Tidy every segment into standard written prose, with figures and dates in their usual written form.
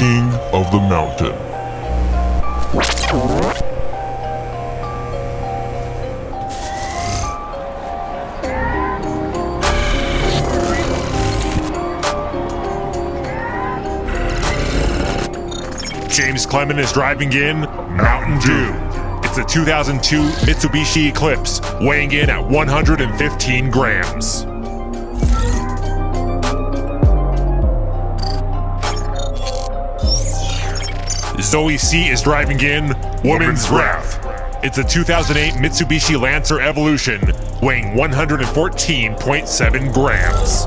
king of the mountain. James Clement is driving in Mountain Dew. It's a 2002 Mitsubishi Eclipse, weighing in at 115 grams. Zoe C is driving in Woman's Wrath. It's a 2008 Mitsubishi Lancer Evolution, weighing 114.7 grams.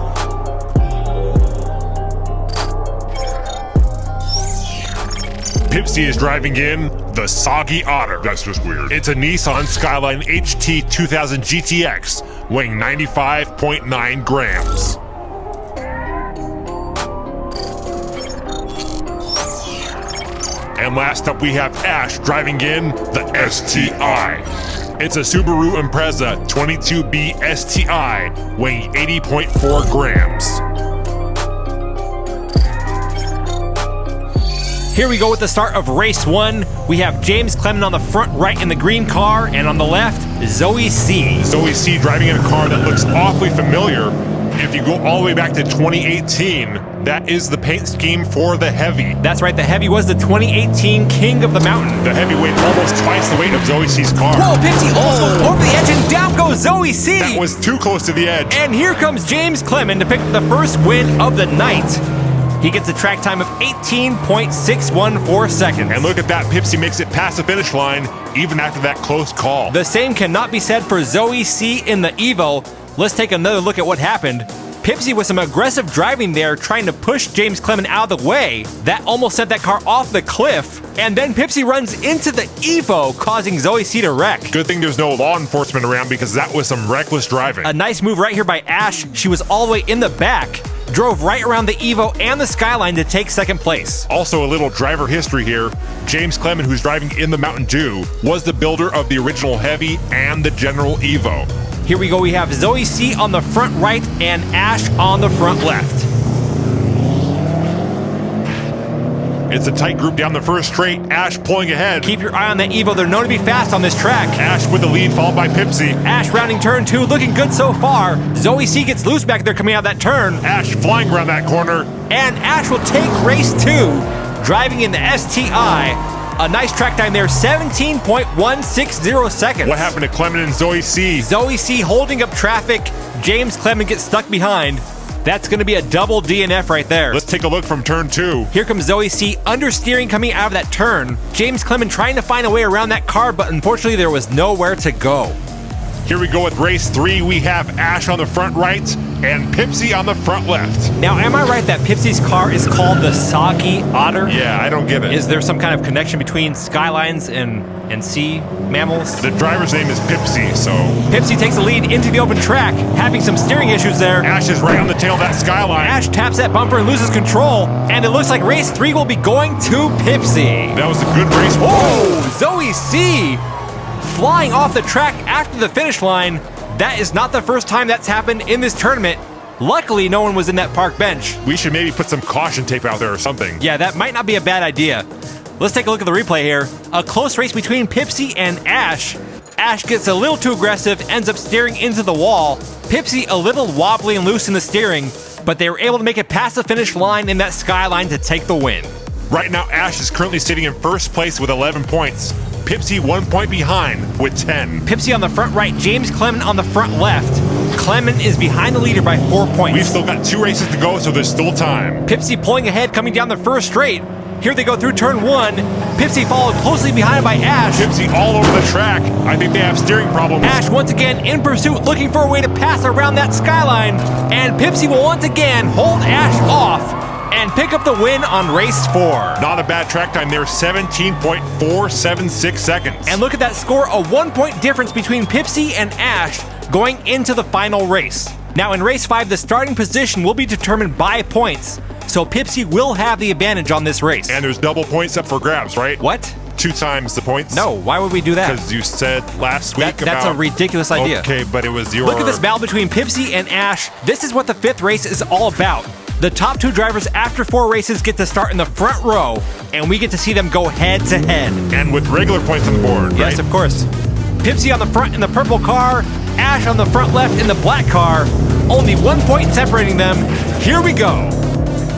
Pipsy is driving in the Soggy Otter. That's just weird. It's a Nissan Skyline HT 2000 GTX, weighing 95.9 grams. And last up we have Ash driving in the STI. It's a Subaru Impreza 22B STI, weighing 80.4 grams. Here we go with the start of race 1. We have James Clement on the front right in the green car, and on the left, Zoe C. Zoe C driving in a car that looks awfully familiar. If you go all the way back to 2018, that is the paint scheme for the Heavy. That's right, the Heavy was the 2018 King of the Mountain. The Heavy weighed almost twice the weight of Zoe C's car. Whoa, Pipsy almost goes over the edge, and down goes Zoe C. That was too close to the edge. And here comes James Clement to pick up the first win of the night. He gets a track time of 18.614 seconds. And look at that, Pipsy makes it past the finish line, even after that close call. The same cannot be said for Zoe C in the Evo. Let's take another look at what happened. Pipsy with some aggressive driving there, trying to push James Clement out of the way. That almost sent that car off the cliff. And then Pipsy runs into the Evo, causing Zoe C to wreck. Good thing there's no law enforcement around, because that was some reckless driving. A nice move right here by Ash. She was all the way in the back. Drove right around the Evo and the Skyline to take second place. Also a little driver history here. James Clement, who's driving in the Mountain Dew, was the builder of the original Heavy and the General Evo. Here we go, we have Zoe C on the front right and Ash on the front left. It's a tight group down the first straight. Ash pulling ahead. Keep your eye on the Evo, they're known to be fast on this track. Ash with the lead, followed by Pipsy. Ash rounding turn 2, looking good so far. Zoe C gets loose back there coming out of that turn. Ash flying around that corner. And Ash will take race 2, driving in the STI. A nice track time there, 17.160 seconds. What happened to Clement and Zoe C? Zoe C holding up traffic. James Clement gets stuck behind. That's going to be a double DNF right there. Let's take a look from turn 2. Here comes Zoe C understeering coming out of that turn. James Clement trying to find a way around that car, but unfortunately there was nowhere to go. Here we go with race 3. We have Ash on the front right and Pipsy on the front left. Now, am I right that Pipsy's car is called the Soggy Otter? Yeah, I don't get it. Is there some kind of connection between skylines and sea mammals? The driver's name is Pipsy, so... Pipsy takes the lead into the open track, having some steering issues there. Ash is right on the tail of that Skyline. Ash taps that bumper and loses control, and it looks like race 3 will be going to Pipsy. That was a good race. Oh, Zoe C flying off the track after the finish line. That is not the first time that's happened in this tournament. Luckily, no one was in that park bench. We should maybe put some caution tape out there or something. Yeah, that might not be a bad idea. Let's take a look at the replay here. A close race between Pipsy and Ash. Ash gets a little too aggressive, ends up steering into the wall. Pipsy a little wobbly and loose in the steering, but they were able to make it past the finish line in that Skyline to take the win. Right now, Ash is currently sitting in first place with 11 points. Pipsy 1 point behind with 10. Pipsy on the front right, James Clement on the front left. Clement is behind the leader by 4 points. We've still got 2 races to go, so there's still time. Pipsy pulling ahead coming down the first straight. Here they go through turn 1. Pipsy followed closely behind by Ash. Pipsy all over the track. I think they have steering problems. Ash once again in pursuit, looking for a way to pass around that Skyline. And Pipsy will once again hold Ash off and pick up the win on race 4. Not a bad track time there, 17.476 seconds. And look at that score, a 1 point difference between Pipsy and Ash going into the final race. Now in race 5, the starting position will be determined by points, so Pipsy will have the advantage on this race. And there's double points up for grabs, right? What? 2 times the points? No, why would we do that? Because you said last week That's a ridiculous idea. Okay, but it was your... Look at this battle between Pipsy and Ash. This is what the 5th race is all about. The top 2 drivers after 4 races get to start in the front row, and we get to see them go head to head. And with regular points on the board, right? Yes, of course. Pipsy on the front in the purple car, Ash on the front left in the black car. Only 1 point separating them. Here we go.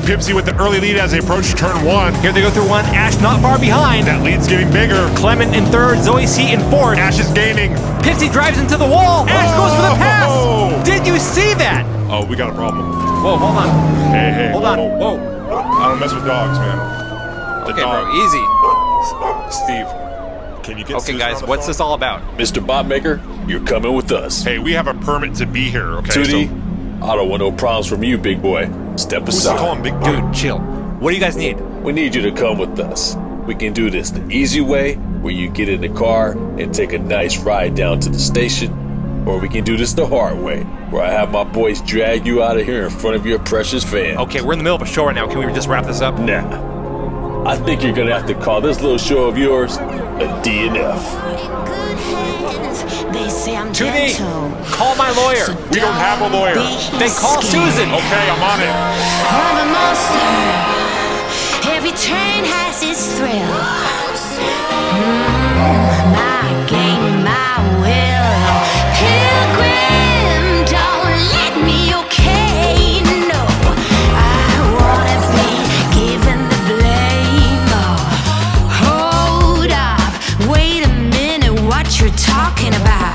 Pipsy with the early lead as they approach turn 1. Here they go through 1. Ash not far behind. That lead's getting bigger. Clement in 3rd, Zoe C in 4th. Ash is gaining. Pipsy drives into the wall. Ash goes for the pass. Did you see that? Oh, we got a problem. Whoa, hold on. Hey. Hold on. Whoa. I don't mess with dogs, man. Okay, bro, easy. Steve, can you get Okay, Susan guys, on the what's phone? this all about? Mr. Botmaker, you're coming with us. Hey, we have a permit to be here, okay? Tootie, I don't want no problems from you, big boy. Step Who's to call him aside. big boy? Dude, chill. What do you guys need? We need you to come with us. We can do this the easy way, where you get in the car and take a nice ride down to the station. Or we can do this the hard way, where I have my boys drag you out of here in front of your precious fans. Okay, we're in the middle of a show right now. Can we just wrap this up? Nah. I think you're gonna have to call this little show of yours a DNF. Tootie, call my lawyer. We don't have a lawyer. Then call Susan. Okay, I'm on it. I'm a monster. Every train has its thrill. My game, my will. Pilgrim, don't let me, okay? No, I wanna be given the blame. Oh, hold up, wait a minute, what you're talking about?